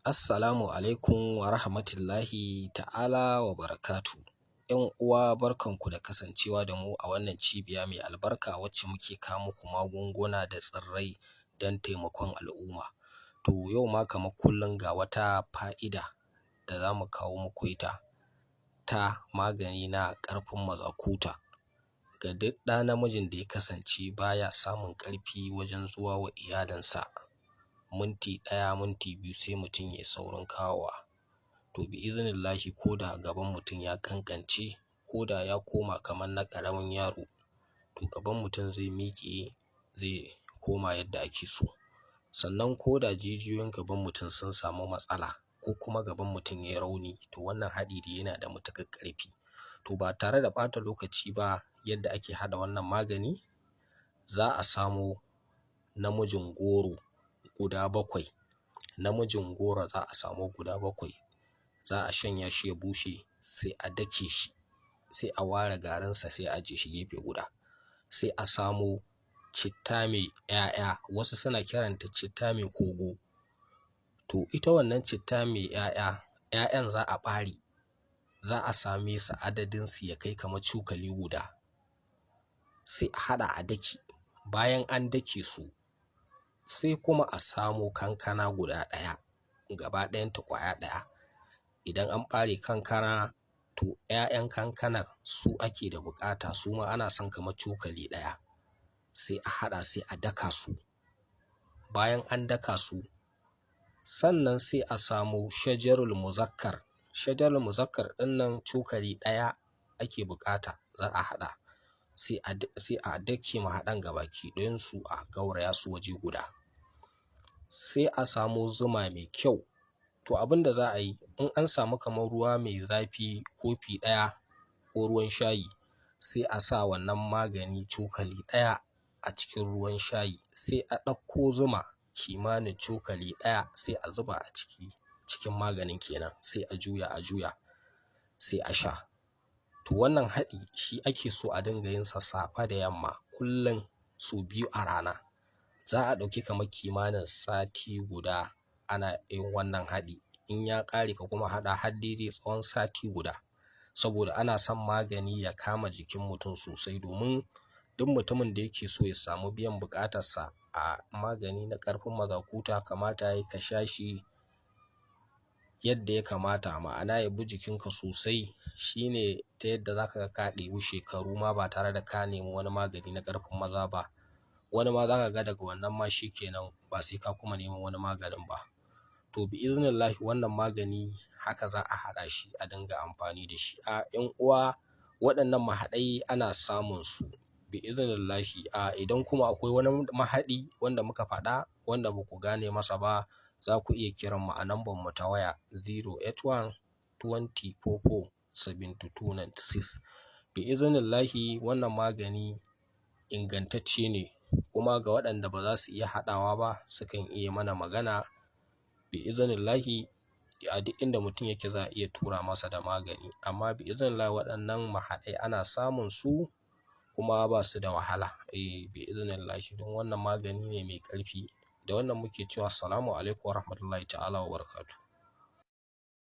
Assalamu alaikum wa rahmatullahi ta'ala wa barakatu. ‘Yan uwa barkanku da kasancewa da mu a wannan cibiya mai albarka wacce muke kawo muku magunguna da tsirrai don taimakon al'umma. To yau ma kamar kullum ga wata fa'ida da za mu kawo muku ita ta magani na ƙarfin mazakuta. Ga duk ɗa namijin da ya kasance baya samun ƙarfi wajen zuwa wa iyalinsa. Minti ɗaya, minti biyu sai mutum ya saurin kawowa. To bi iznillahi ko da gaban mutum ya ƙanƙance, ko da ya koma kamar na ƙaramin yaro, to gaban mutum zai miƙe zai koma yadda ake so. Sannan ko da jijiyoyin gaban mutum sun samu matsala ko kuma gaban mutum ya yi rauni, to wannan haɗi dai yana da matuƙar ƙarfi. To ba tare da ɓata lokaci ba, yadda ake haɗa wannan magani, za a samo namijin goro guda 7. Namijin goro za a samo guda 7. Za a shanya shi ya bushe, sai a dake shi, sai a ware garinsa sai a ajiye shi gefe guda. Sai a samo citta mai 'ya'ya, wasu suna kiranta citta mai kogo. To ita wannan citta mai 'ya'ya, 'ya'yan za a ɓare, za a same su adadinsu ya kai kamar cokali guda. Sai a haɗa a dake. Bayan an dake su, sai kuma a samo kankana guda 1, gaba ɗayanta ƙwaya 1. Idan an ɓare kankana, to 'ya'yan kankanar su ake da buƙata, su ma ana son kamar cokali 1. Sai a haɗa sai a daka su. Bayan an daka su, sannan sai a samo shajarul muzakkar. Shajarul muzakkar ɗinnan cokali 1 ake buƙata za a haɗa. Sai a dake mahaɗan gabaki ɗayansu a gauraya su waje guda. Sai a samo zuma mai kyau. To abin da za a yi, in an samu kamar ruwa mai zafi kofi 1 ko ruwan shayi, sai a sa wannan magani cokali 1 a cikin ruwan shayi. Sai a ɗauko zuma kimanin cokali 1 sai a zuba a cikin maganin kenan. Sai a juya sai a sha. To wannan haɗi shi ake so a dinga yin sa safe da yamma kullum sau 2 a rana. Za a ɗauki kamar kimanin sati guda ana yin wannan haɗi. In ya ƙare ka kuma haɗa har daidai tsawon sati guda. Saboda ana son magani ya kama jikin mutum sosai, domin duk mutumin da yake so ya samu biyan buƙatarsa a magani na ƙarfin mazakuta, kamata yayi ka sha shi yadda ya kamata. Ma'ana ya bi jikinka sosai. Shine ta yadda za ka ga ka ɗebi shekaru ma ba tare da ka nemi wani magani na ƙarfin maza ba. Wani ma za ka ga daga wannan ma shi kenan, ba sai ka kuma neman wani maganin ba. To bi iznillahi wannan magani haka za a haɗa shi a dinga amfani da shi. 'Yan uwa, waɗannan mahaɗai ana samun su bi iznillahi. Idan kuma akwai wani mahaɗi wanda muka faɗa wanda ba ku gane masa ba, za ku iya kiran mu a lambar mu ta waya 081 20 44 72 96. Bi iznillahi wannan magani ingantacce ne, kuma ga waɗanda ba za su iya haɗawa ba sukan iya mana magana. Bi iznillahi a duk inda mutum yake za a iya tura masa da magani. Amma bi iznillahi waɗannan mahaɗai ana samun su kuma ba su da wahala. Bi iznillahi, don wannan magani ne mai ƙarfi. Da wannan muke cewa assalamu alaikum wa rahmatullahi ta'ala wa barakatuh.